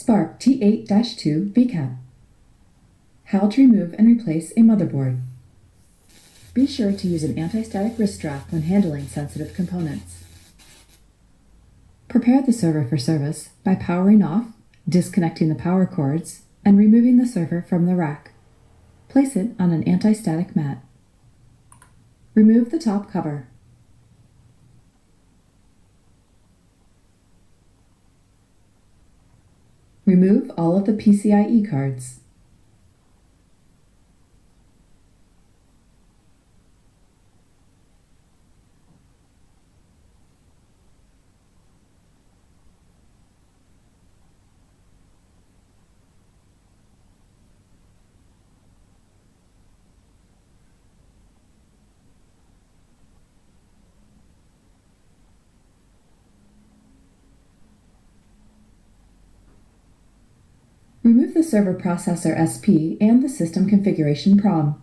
SPARC T8-2 VCAP. How to remove and replace a motherboard. Be sure to use an anti-static wrist strap when handling sensitive components. Prepare the server for service by powering off, disconnecting the power cords, and removing the server from the rack. Place it on an anti-static mat. Remove the top cover. Remove all of the PCIe cards. Remove the server processor SP and the System Configuration PROM.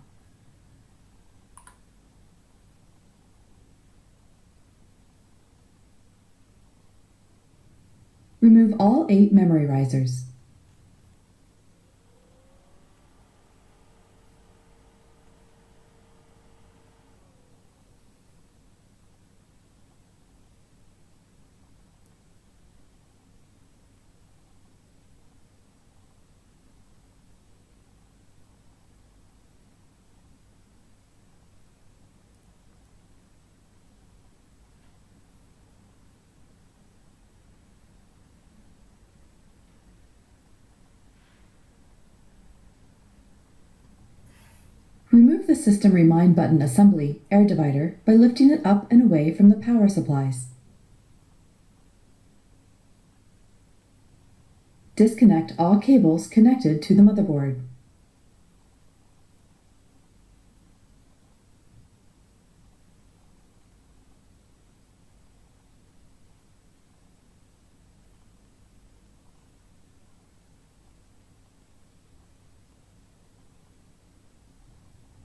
Remove all 8 memory risers. Remove the System Remind button assembly air divider by lifting it up and away from the power supplies. Disconnect all cables connected to the motherboard.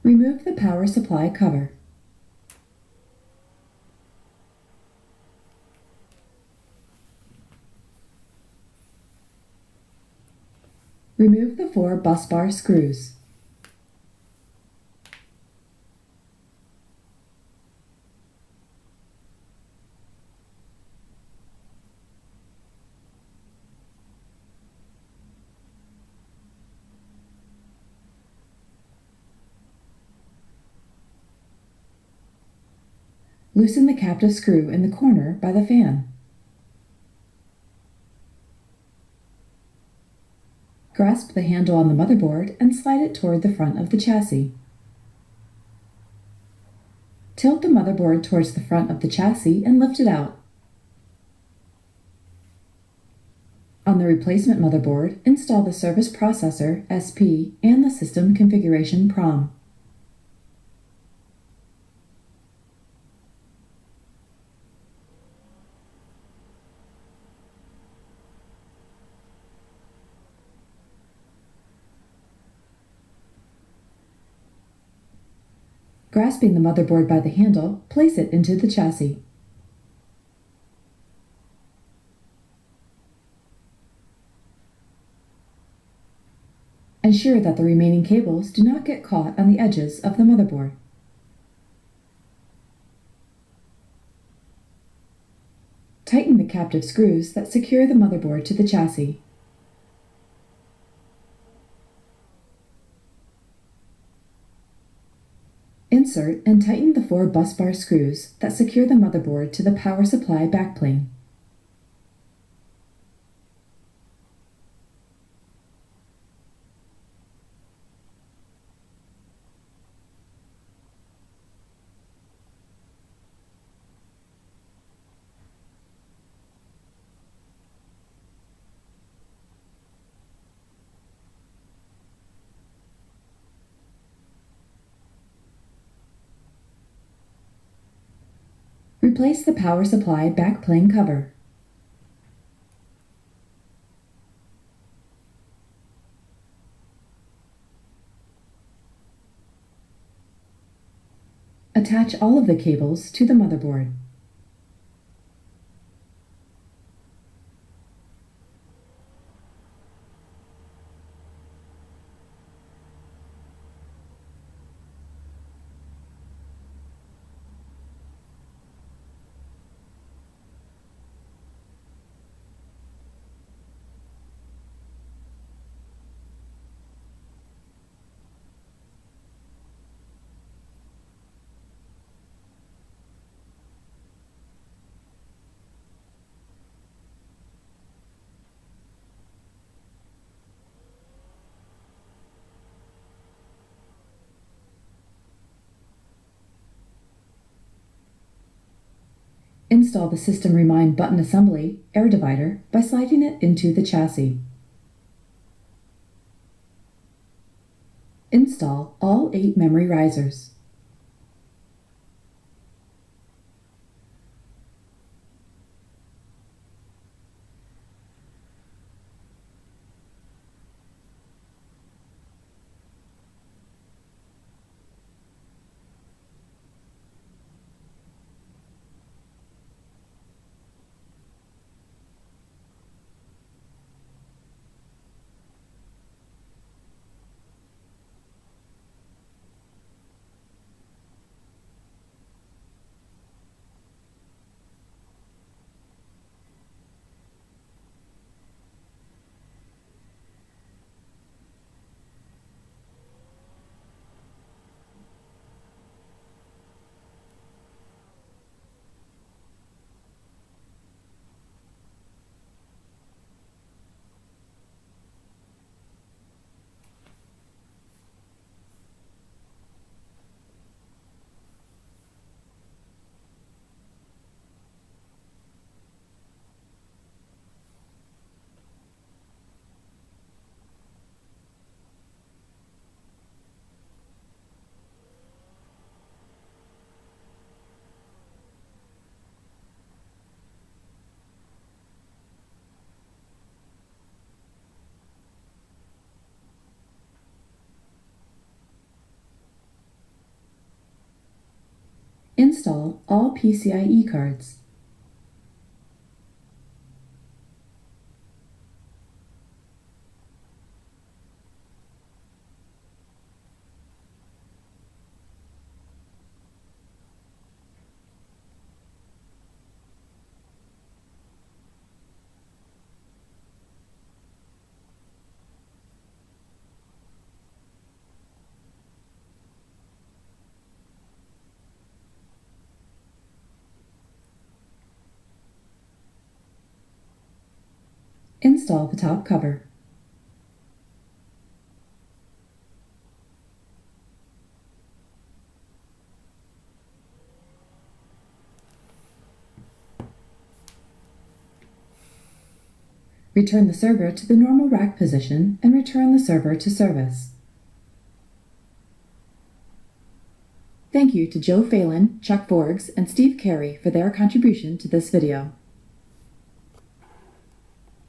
Remove the power supply cover. Remove the 4 bus bar screws. Loosen the captive screw in the corner by the fan. Grasp the handle on the motherboard and slide it toward the front of the chassis. Tilt the motherboard towards the front of the chassis and lift it out. On the replacement motherboard, install the service processor SP and the System Configuration PROM. Grasping the motherboard by the handle, place it into the chassis. Ensure that the remaining cables do not get caught on the edges of the motherboard. Tighten the captive screws that secure the motherboard to the chassis. Insert and tighten the 4 bus bar screws that secure the motherboard to the power supply backplane. Replace the power supply backplane cover. Attach all of the cables to the motherboard. Install the System Remind button assembly air divider by sliding it into the chassis. Install all 8 memory risers. Install all PCIe cards. Install the top cover. Return the server to the normal rack position and return the server to service. Thank you to Joe Phelan, Chuck Borgs, and Steve Carey for their contribution to this video.